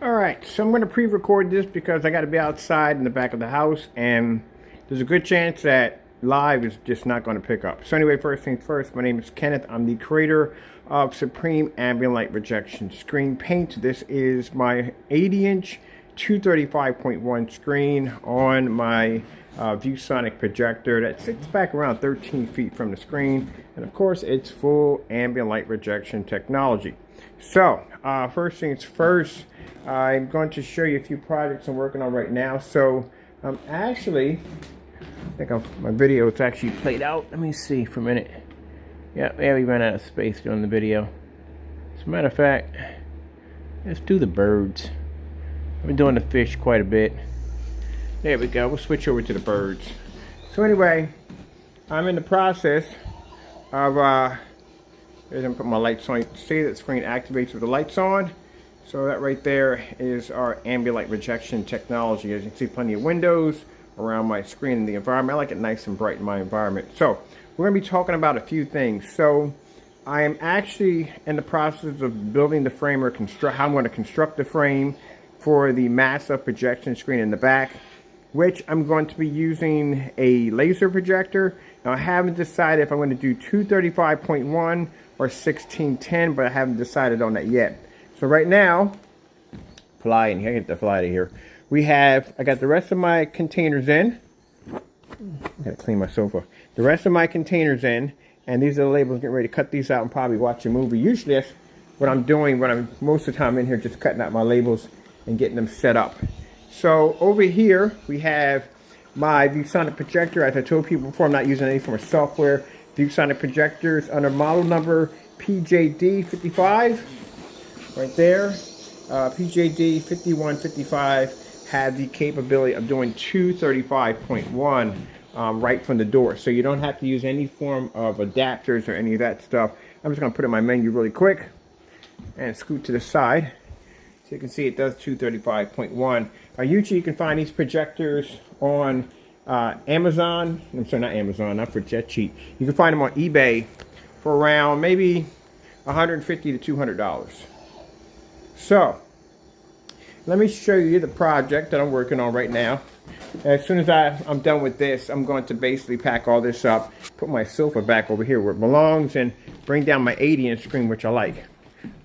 Alright, so I'm going to pre-record this because I got to be outside in the back of the house, and there's a good chance that live is just not going to pick up. So anyway, first things first, my name is Kenneth. I'm the creator of Supreme Ambient Light Rejection Screen Paint. This is my 80-inch 235.1 screen on my ViewSonic projector that sits back around 13 feet from the screen, and of course it's full ambient light rejection technology. So first things first, I'm going to show you a few projects I'm working on right now. So actually, I think my video is actually played out. Let me see for a minute. Yeah, we ran out of space during the video. As a matter of fact, let's do the birds. I've been doing the fish quite a bit. There we go. We'll switch over to the birds. So anyway, I'm in the process of I'm gonna put my lights on. You can see that the screen activates with the lights on. So that right there is our ambient light rejection technology. As you can see, plenty of windows around my screen and the environment. I like it nice and bright in my environment. So we're going to be talking about a few things. So I am actually in the process of building the frame, or how I'm going to construct the frame for the massive projection screen in the back, which I'm going to be using a laser projector. Now I haven't decided if I'm going to do 235.1 or 1610, but I haven't decided on that yet. So right now, I get the fly out of here. I got the rest of my containers in. I gotta clean my sofa. The rest of my containers in, and these are the labels. Getting ready to cut these out and probably watch a movie. Usually that's what I'm doing when I'm most of the time in here, just cutting out my labels and getting them set up. So over here we have my ViewSonic projector. As I told people before, I'm not using any form of software. ViewSonic projectors under model number PJD55. Right there, PJD 5155 have the capability of doing 235.1 right from the door. So you don't have to use any form of adapters or any of that stuff. I'm just going to put in my menu really quick and scoot to the side. So you can see it does 235.1. Usually you can find these projectors on Amazon. I'm sorry, not Amazon, not for Jet Cheap. You can find them on eBay for around maybe $150 to $200. So, let me show you the project that I'm working on right now. As soon as I'm done with this, I'm going to basically pack all this up, put my sofa back over here where it belongs, and bring down my 80-inch screen, which I like.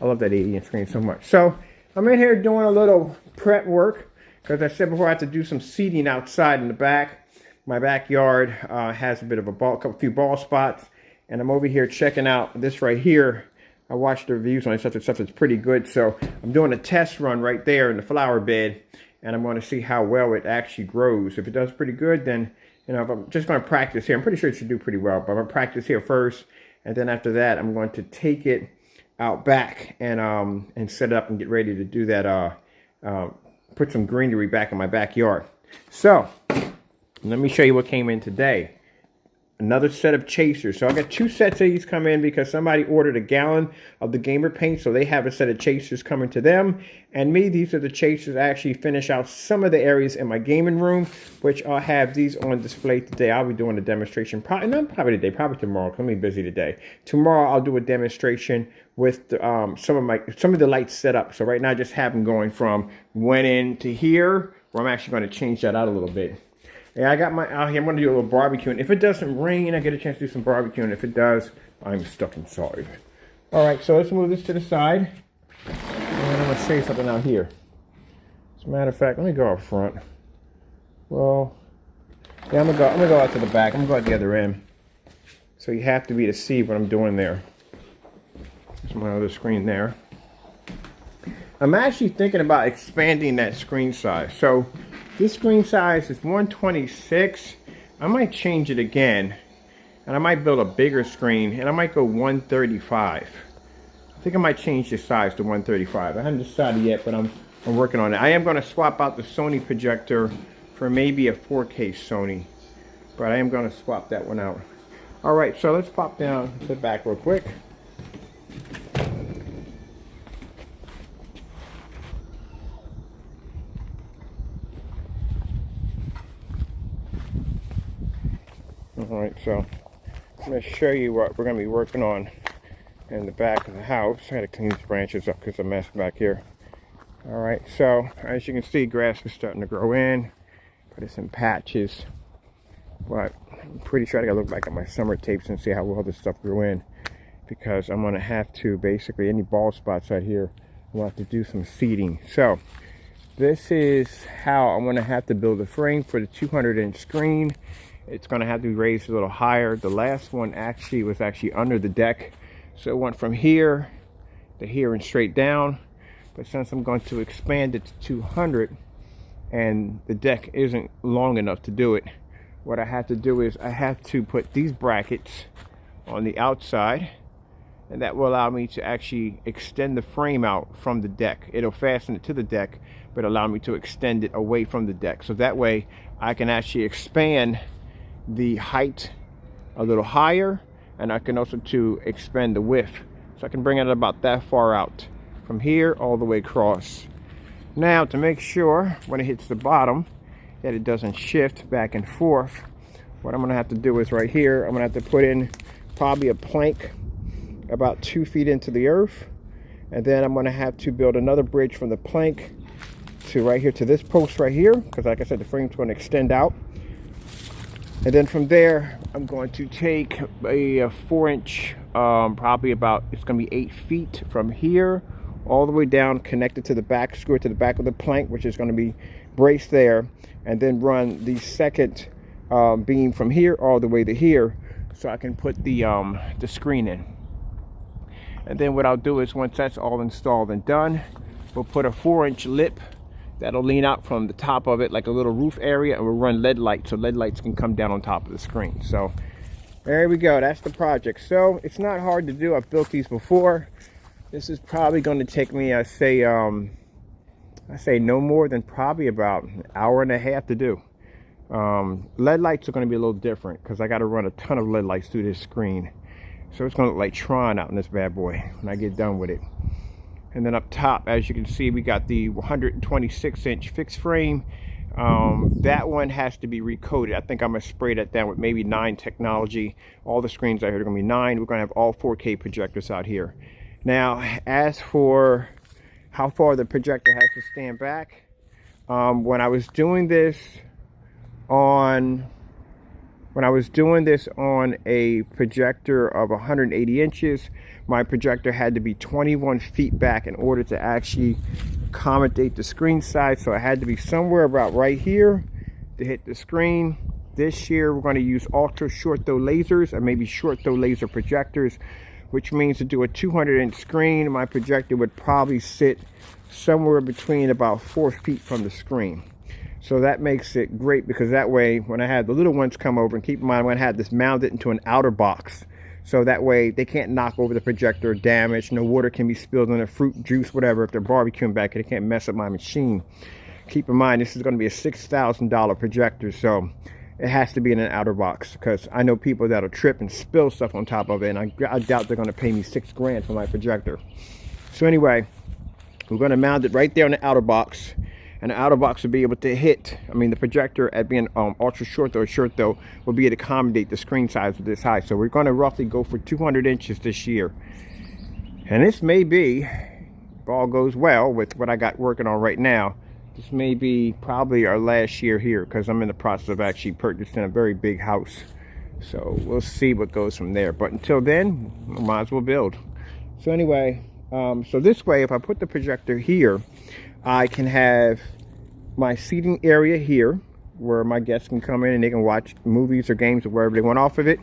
I love that 80-inch screen so much. So, I'm in here doing a little prep work, because I said before I have to do some seating outside in the back. My backyard has a bit of a few ball spots, and I'm over here checking out this right here. I watched the reviews on stuff that's pretty good, so I'm doing a test run right there in the flower bed, and I'm going to see how well it actually grows. If it does pretty good, then, you know, I'm just going to practice here. I'm pretty sure it should do pretty well, but I'm going to practice here first, and then after that, I'm going to take it out back and set it up and get ready to do that, put some greenery back in my backyard. So, let me show you what came in today. Another set of chasers. So I got two sets of these come in because somebody ordered a gallon of the gamer paint, so they have a set of chasers coming to them. And me, these are the chasers. I actually finish out some of the areas in my gaming room, which I'll have these on display today. I'll be doing a demonstration, probably today, probably tomorrow. I'm gonna be busy today. Tomorrow I'll do a demonstration with some of the lights set up. So right now I just have them going from one end to here, where I'm actually going to change that out a little bit. Yeah, I got my out here. I'm going to do a little barbecuing. If it doesn't rain, I get a chance to do some barbecuing. If it does, I'm stuck inside. All right, so let's move this to the side. And I'm going to show you something out here. As a matter of fact, let me go up front. Well, yeah, I'm gonna go out to the back. I'm going to go out the other end. So you have to be to see what I'm doing there. There's my other screen there. I'm actually thinking about expanding that screen size. So this screen size is 126. I might change it again, and I might build a bigger screen, and I might go 135. I think I might change the size to 135. I haven't decided yet, but I'm working on it. I am going to swap out the Sony projector for maybe a 4K Sony, but I am going to swap that one out. All right, so let's pop down to the back real quick. Alright, so I'm going to show you what we're going to be working on in the back of the house. I had to clean these branches up because of a mess back here. All right, so as you can see, grass is starting to grow in, but it's in patches. But I'm pretty sure I gotta look back at my summer tapes and see how well this stuff grew in, because I'm gonna have to basically, any bald spots right here, we'll have to do some seeding. So this is how I'm gonna have to build a frame for the 200-inch screen. It's gonna have to be raised a little higher. The last one was actually under the deck, so it went from here to here and straight down. But since I'm going to expand it to 200 and the deck isn't long enough to do it, what I have to do is I have to put these brackets on the outside, and that will allow me to actually extend the frame out from the deck. It'll fasten it to the deck, but allow me to extend it away from the deck. So that way I can actually expand the height a little higher, and I can also expand the width. So I can bring it about that far out, from here all the way across. Now, to make sure when it hits the bottom that it doesn't shift back and forth, what I'm gonna have to do is right here, I'm gonna have to put in probably a plank about 2 feet into the earth, and then I'm gonna have to build another bridge from the plank to right here to this post right here, because like I said, the frame's going to extend out. And then from there, I'm going to take a 4-inch, probably about, it's going to be 8 feet from here all the way down, connected to the back, screw it to the back of the plank, which is going to be braced there, and then run the second beam from here all the way to here, so I can put the screen in. And then what I'll do is, once that's all installed and done, we'll put a 4-inch lip that'll lean out from the top of it like a little roof area, and we'll run LED lights so LED lights can come down on top of the screen. So there we go, that's the project. So it's not hard to do. I've built these before. This is probably going to take me, I say no more than probably about an hour and a half to do. LED lights are going to be a little different because I got to run a ton of LED lights through this screen. So it's going to look like Tron out in this bad boy when I get done with it. And then up top, as you can see, we got the 126-inch fixed frame. That one has to be recoated. I think I'm going to spray that down with maybe 9 technology. All the screens out here are going to be 9. We're going to have all 4K projectors out here. Now, as for how far the projector has to stand back, when I was doing this on a projector of 180 inches, my projector had to be 21 feet back in order to actually accommodate the screen size. So it had to be somewhere about right here to hit the screen. This year we're going to use ultra short throw lasers, or maybe short throw laser projectors, which means to do a 200-inch screen, my projector would probably sit somewhere between about 4 feet from the screen. So that makes it great, because that way when I have the little ones come over, and keep in mind when I had this mounted into an outer box, so that way they can't knock over the projector or damage. No water can be spilled on the fruit juice, whatever. If they're barbecuing back here, they can't mess up my machine. Keep in mind, this is going to be a $6,000 projector, so it has to be in an outer box, because I know people that'll trip and spill stuff on top of it, and I doubt they're going to pay me $6 grand for my projector. So anyway, we're going to mount it right there in the outer box. And the outer box will be able to hit, the projector at being ultra short throw will be able to accommodate the screen size of this high. So we're going to roughly go for 200 inches this year. And this may be, if all goes well with what I got working on right now, this may be probably our last year here, because I'm in the process of actually purchasing a very big house. So we'll see what goes from there. But until then, we might as well build. So anyway, so this way, if I put the projector here, I can have my seating area here where my guests can come in and they can watch movies or games or wherever they want off of it,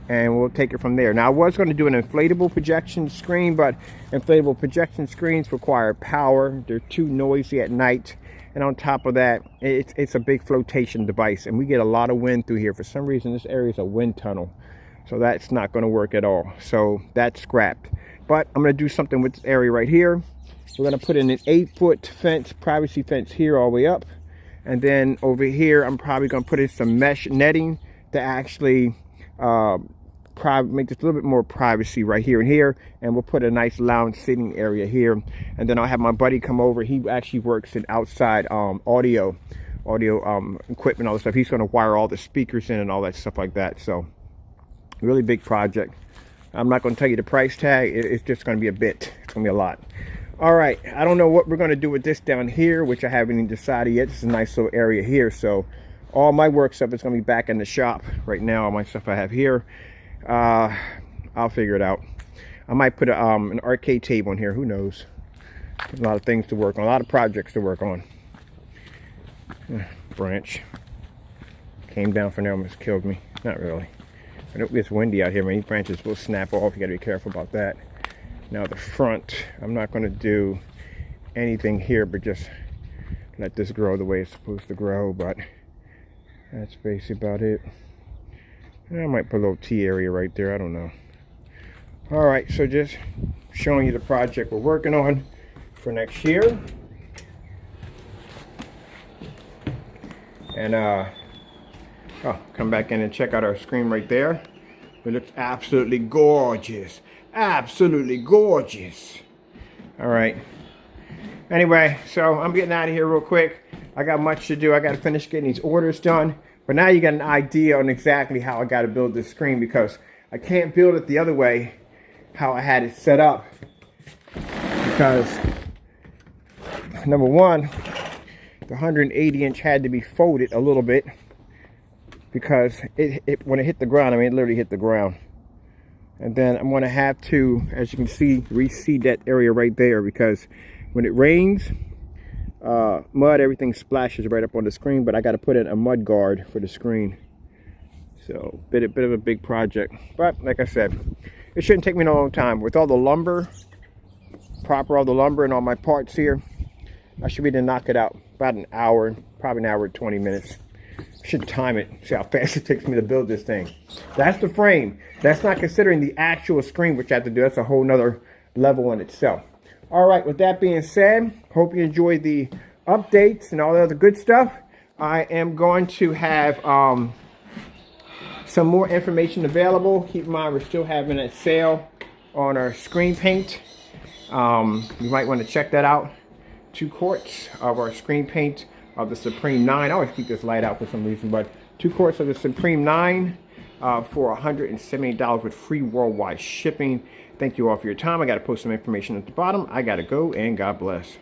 and we'll take it from there. Now, I was going to do an inflatable projection screen, but inflatable projection screens require power. They're too noisy at night, and on top of that, it's a big flotation device, and we get a lot of wind through here. For some reason, this area is a wind tunnel, so that's not going to work at all. So that's scrapped. But I'm going to do something with this area right here. We're going to put in an 8-foot fence, privacy fence here all the way up. And then over here, I'm probably going to put in some mesh netting to actually make this a little bit more privacy right here and here. And we'll put a nice lounge sitting area here. And then I'll have my buddy come over. He actually works in outside audio equipment, all this stuff. He's going to wire all the speakers in and all that stuff like that. So really big project. I'm not going to tell you the price tag. It's just going to be a bit. It's going to be a lot. All right, I don't know what we're going to do with this down here, which I haven't even decided yet. This is a nice little area here, so all my work stuff is going to be back in the shop right now. All my stuff I have here, I'll figure it out. I might put an arcade table in here. Who knows? There's a lot of things to work on, a lot of projects to work on. Branch came down for now, almost killed me. Not really. I know it gets windy out here, man. These branches will snap off. You got to be careful about that. Now the front, I'm not going to do anything here, but just let this grow the way it's supposed to grow. But that's basically about it. And I might put a little tea area right there. I don't know. All right, so just showing you the project we're working on for next year. And come back in and check out our screen right there. It looks absolutely gorgeous. Absolutely gorgeous. All right. Anyway, so I'm getting out of here real quick. I got much to do. I got to finish getting these orders done. But now you got an idea on exactly how I got to build this screen, because I can't build it the other way, how I had it set up. Because number one, the 180-inch had to be folded a little bit, because it when it hit the ground, I mean, it literally hit the ground. And then I'm going to have to, as you can see, reseed that area right there, because when it rains, mud, everything splashes right up on the screen. But I got to put in a mud guard for the screen. So bit of a big project. But like I said, it shouldn't take me no long time. With all the lumber, all the lumber and all my parts here, I should be able to knock it out about an hour, probably an hour and 20 minutes. Should time it, see how fast it takes me to build this thing. That's the frame. That's not considering the actual screen, which I have to do. That's a whole nother level in itself. All right, with that being said, hope you enjoyed the updates and all the other good stuff. I am going to have some more information available. Keep in mind, we're still having a sale on our screen paint. You might want to check that out. 2 quarts of our screen paint of the Supreme 9. I always keep this light out for some reason, but 2 quarts of the Supreme 9 for $178 with free worldwide shipping. Thank you all for your time. I got to post some information at the bottom. I got to go, and God bless.